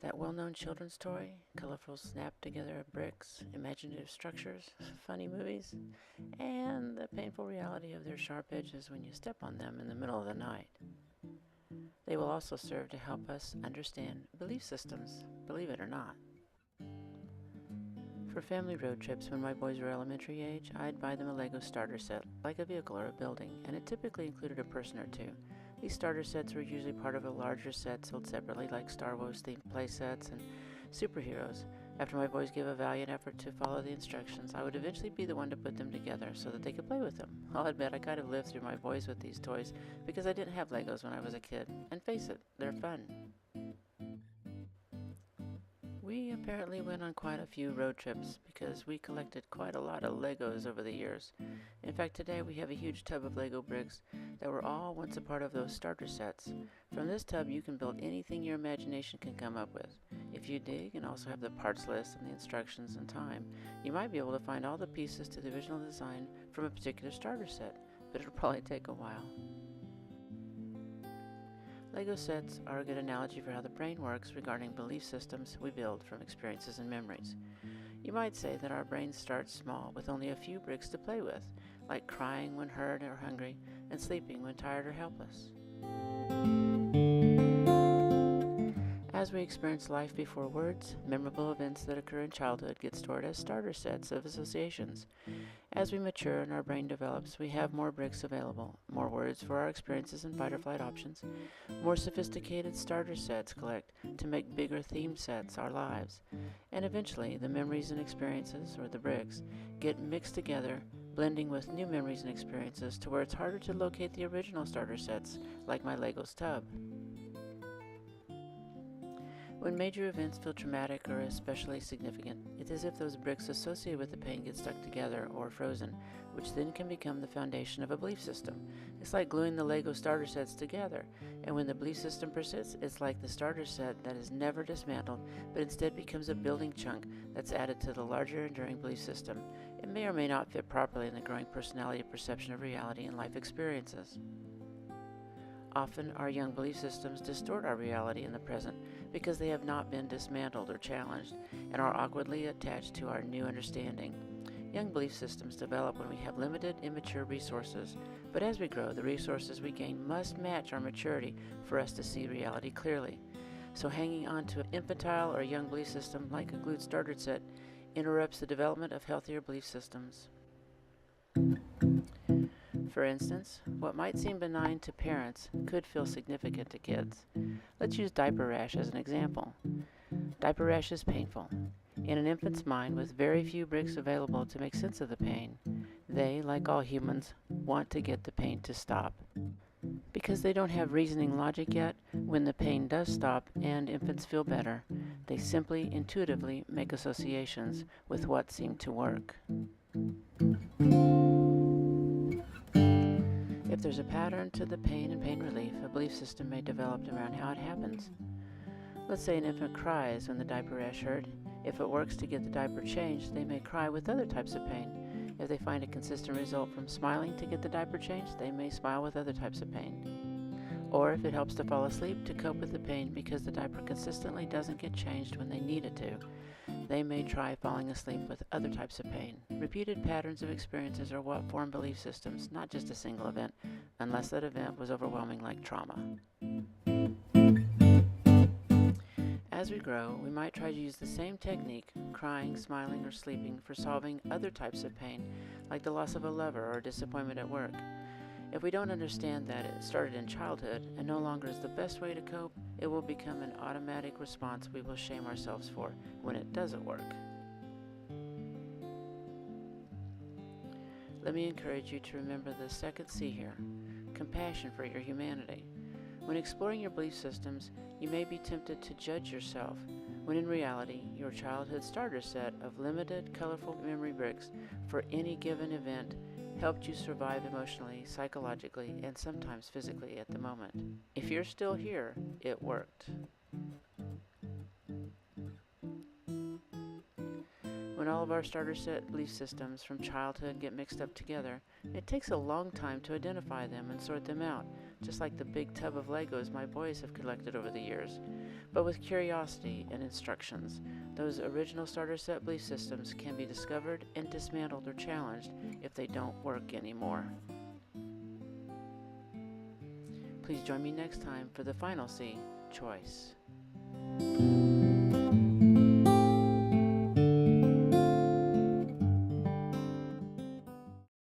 That well-known children's toy, colorful snap-together bricks, imaginative structures, funny movies, and the painful reality of their sharp edges when you step on them in the middle of the night. They will also serve to help us understand belief systems, believe it or not. For family road trips when my boys were elementary age, I'd buy them a Lego starter set, like a vehicle or a building, and it typically included a person or two. These starter sets were usually part of a larger set sold separately, like Star Wars themed play sets and superheroes. After my boys gave a valiant effort to follow the instructions, I would eventually be the one to put them together so that they could play with them. I'll admit I kind of lived through my boys with these toys because I didn't have Legos when I was a kid. And face it, they're fun. We apparently went on quite a few road trips because we collected quite a lot of Legos over the years. In fact, today we have a huge tub of Lego bricks that were all once a part of those starter sets. From this tub, you can build anything your imagination can come up with. If you dig and also have the parts list and the instructions and time, you might be able to find all the pieces to the original design from a particular starter set, but it'll probably take a while. Lego sets are a good analogy for how the brain works regarding belief systems we build from experiences and memories. You might say that our brains start small with only a few bricks to play with, like crying when hurt or hungry and sleeping when tired or helpless. As we experience life before words, memorable events that occur in childhood get stored as starter sets of associations. As we mature and our brain develops, we have more bricks available, more words for our experiences and fight or flight options, more sophisticated starter sets collect to make bigger theme sets our lives, and eventually the memories and experiences, or the bricks, get mixed together, blending with new memories and experiences to where it's harder to locate the original starter sets, like my Legos tub. When major events feel traumatic or especially significant, it's as if those bricks associated with the pain get stuck together or frozen, which then can become the foundation of a belief system. It's like gluing the Lego starter sets together, and when the belief system persists, it's like the starter set that is never dismantled, but instead becomes a building chunk that's added to the larger enduring belief system. It may or may not fit properly in the growing personality perception of reality and life experiences. Often, our young belief systems distort our reality in the present because they have not been dismantled or challenged and are awkwardly attached to our new understanding. Young belief systems develop when we have limited, immature resources, but as we grow, the resources we gain must match our maturity for us to see reality clearly. So hanging on to an infantile or young belief system like a glued starter set interrupts the development of healthier belief systems. For instance, what might seem benign to parents could feel significant to kids. Let's use diaper rash as an example. Diaper rash is painful. In an infant's mind, with very few bricks available to make sense of the pain, they, like all humans, want to get the pain to stop. Because they don't have reasoning logic yet, when the pain does stop and infants feel better, they simply intuitively make associations with what seemed to work. If there's a pattern to the pain and pain relief, a belief system may develop around how it happens. Let's say an infant cries when the diaper rash hurt. If it works to get the diaper changed, they may cry with other types of pain. If they find a consistent result from smiling to get the diaper changed, they may smile with other types of pain. Or if it helps to fall asleep to cope with the pain because the diaper consistently doesn't get changed when they need it to, they may try falling asleep with other types of pain. Repeated patterns of experiences are what form belief systems, not just a single event, unless that event was overwhelming like trauma. As we grow, we might try to use the same technique, crying, smiling, or sleeping, for solving other types of pain, like the loss of a lover or disappointment at work. If we don't understand that it started in childhood and no longer is the best way to cope, it will become an automatic response we will shame ourselves for when it doesn't work. Let me encourage you to remember the second C here, compassion for your humanity. When exploring your belief systems, you may be tempted to judge yourself, when in reality, your childhood starter set of limited, colorful memory bricks for any given event helped you survive emotionally, psychologically, and sometimes physically at the moment. If you're still here, it worked. When all of our starter set belief systems from childhood get mixed up together, it takes a long time to identify them and sort them out, just like the big tub of Legos my boys have collected over the years. But with curiosity and instructions, those original starter set belief systems can be discovered and dismantled or challenged if they don't work anymore. Please join me next time for the final C, choice.